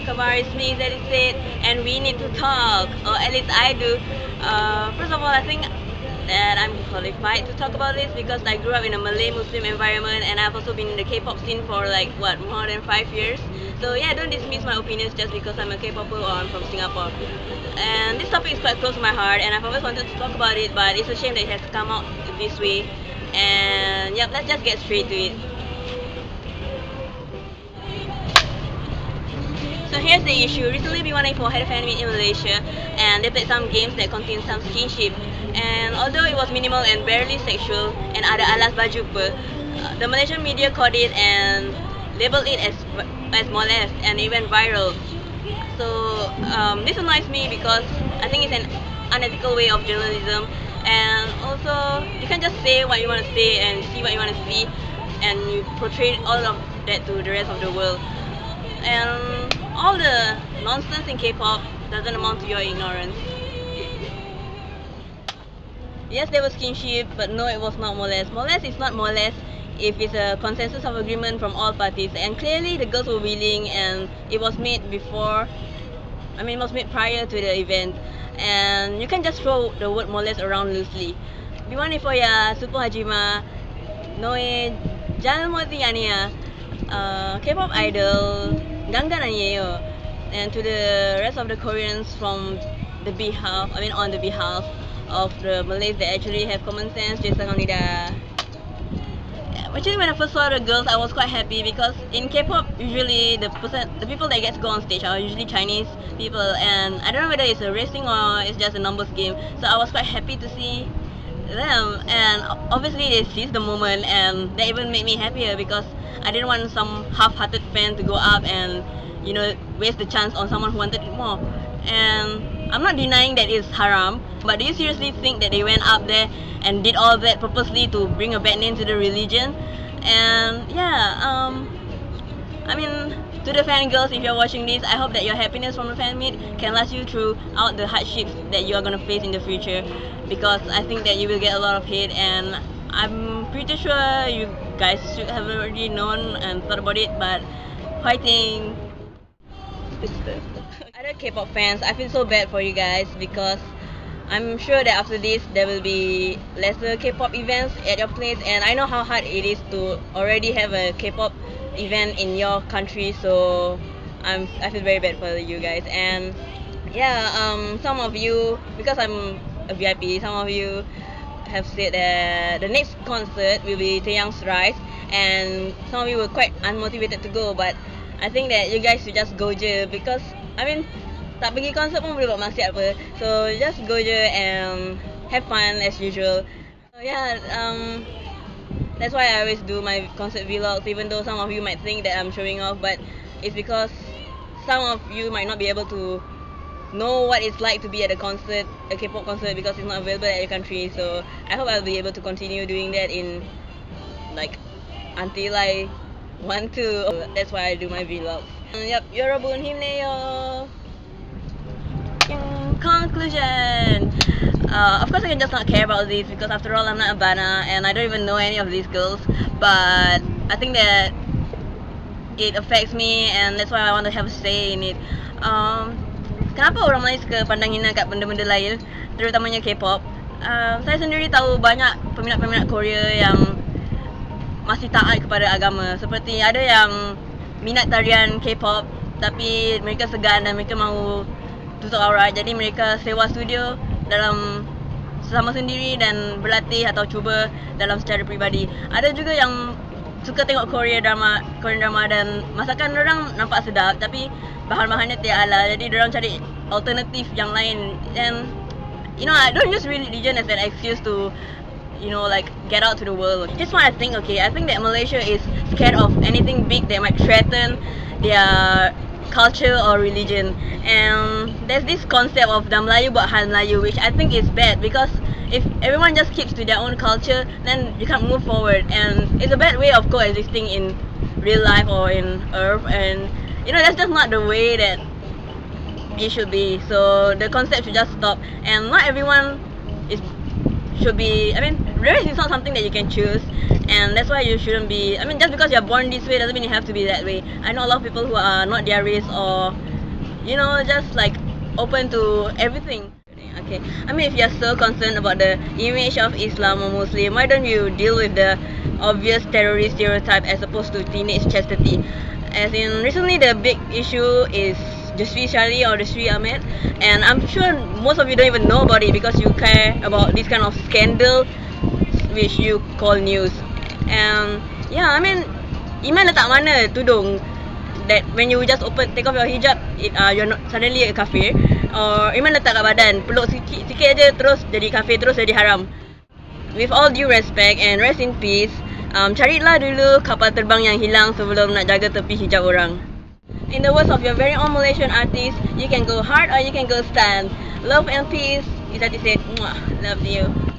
kabar, it's me EZT, and we need to talk, or at least I do. First of all, I think that I'm qualified to talk about this because I grew up in a Malay-Muslim environment, and I've also been in the K-pop scene for like more than 5 years. So yeah, don't dismiss my opinions just because I'm a K-popper or I'm from Singapore. And this topic is quite close to my heart, and I've always wanted to talk about it, but it's a shame that it has come out this way. And yep, let's just get straight to it. So here's the issue. Recently, B1A4 had a fan meet in Malaysia, and they played some games that contained some skinship. And although it was minimal and barely sexual, and ada alas baju pe, the Malaysian media caught it and labeled it as molest, and it went viral. So this annoys me because I think it's an unethical way of journalism, and also you can't just say what you want to say and see what you want to see, and you portray all of that to the rest of the world. And all the nonsense in K-pop doesn't amount to your ignorance. Yes, there was kinship, but no, it was not molest. Molest is not molest if it's a consensus of agreement from all parties. And clearly the girls were willing, and it was made before, it was made prior to the event. And you can't just throw the word molest around loosely. B1A4 ya, Super Hajima, Noe, Jangan Moti Ania, K-pop idol, Gangan Anyeyo, and to the rest of the Koreans from the behalf, on the behalf of the Malays that actually have common sense, Jason Onida. Actually, when I first saw the girls, I was quite happy because in K-pop, usually the people that get to go on stage are usually Chinese people, and I don't know whether it's a race thing or it's just a numbers game. So I was quite happy to see them, and obviously they seized the moment, and that even made me happier because I didn't want some half-hearted fan to go up and waste the chance on someone who wanted it more. And I'm not denying that it's haram, but do you seriously think that they went up there and did all that purposely to bring a bad name to the religion? And yeah, to the fangirls, if you're watching this, I hope that your happiness from the fan meet can last you throughout the hardships that you are going to face in the future, because I think that you will get a lot of hate, and I'm pretty sure you guys should have already known and thought about it, but fighting. Other K-pop fans, I feel so bad for you guys because I'm sure that after this there will be lesser K-pop events at your place, and I know how hard it is to already have a K-pop event in your country, so I feel very bad for you guys. And yeah, some of you, because I'm a VIP, some of you have said that the next concert will be Taeyang's Rise, and some of you were quite unmotivated to go, but I think that you guys should just go je, because tak pergi concert pun boleh buat maksiat apa, so just go je and have fun as usual. So yeah, that's why I always do my concert vlogs, even though some of you might think that I'm showing off, but it's because some of you might not be able to know what it's like to be at a concert, a K-pop concert, because it's not available at your country. So I hope I'll be able to continue doing that until I want to. That's why I do my vlogs. Yep, Yorobun Himneyo. In conclusion, of course I can just not care about this because after all I'm not a bana and I don't even know any of these girls, but I think that it affects me, and that's why I want to have a say in it. Kenapa orang Melayu suka pandang hina kat benda-benda lain, terutamanya K-pop? Saya sendiri tahu banyak peminat-peminat Korea yang masih taat kepada agama. Seperti ada yang minat tarian K-pop tapi mereka segan dan mereka mahu tutup aurat, jadi mereka sewa studio dalam sesama sendiri dan berlatih atau cuba dalam secara peribadi. Ada juga yang suka tengok Korean drama dan masakan orang nampak sedap tapi bahan-bahannya tidak halal, jadi diorang cari alternatif yang lain. And I don't use religion as an excuse to get out to the world. Here's what I think, okay? I think that Malaysia is scared of anything big that might threaten their culture or religion. And there's this concept of dah Melayu buat hal Melayu, which I think is bad, because if everyone just keeps to their own culture, then you can't move forward. And it's a bad way of coexisting in real life or in earth, and that's just not the way that it should be. So the concept should just stop, and not everyone should be, race is not something that you can choose, and that's why you shouldn't be, just because you're born this way doesn't mean you have to be that way. I know a lot of people who are not their race or you know, just like open to everything. Okay, I mean, if you're so concerned about the image of Islam or Muslim, why don't you deal with the obvious terrorist stereotype as opposed to teenage chastity? As in, recently the big issue is the Sri Shali or the Sri Ahmed, and I'm sure most of you don't even know about it because you care about this kind of scandal which you call news. And yeah, I mean, iman letak mana tudung that when you just take off your hijab, you're not suddenly a kafir, or iman letak kat badan, peluk sikit aja terus jadi kafir, terus jadi haram. With all due respect and rest in peace, carilah dulu kapal terbang yang hilang sebelum nak jaga tepi hijab orang. In the words of your very own Malaysian artist, you can go hard or you can go stand. Love and peace. EZT said, love you.